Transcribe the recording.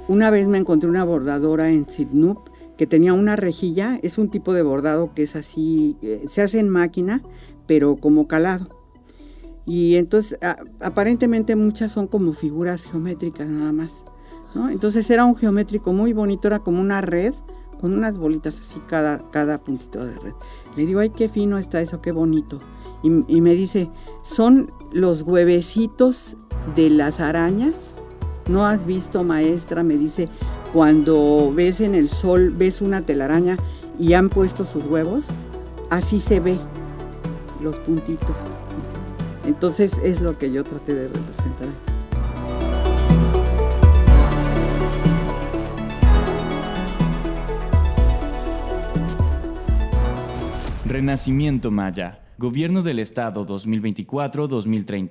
Una vez me encontré una bordadora en Sitnup que tenía una rejilla, es un tipo de bordado que es así, se hace en máquina, pero como calado. Y entonces aparentemente muchas son como figuras geométricas nada más, ¿no? Entonces era un geométrico muy bonito, era como una red con unas bolitas así cada puntito de red. Le digo, ay, qué fino está eso, qué bonito. Y me dice, son los huevecitos de las arañas. ¿No has visto, maestra? Me dice, cuando ves en el sol, ves una telaraña y han puesto sus huevos, así se ve los puntitos. Dice. Entonces es lo que yo traté de representar. Renacimiento Maya. Gobierno del Estado 2024-2030.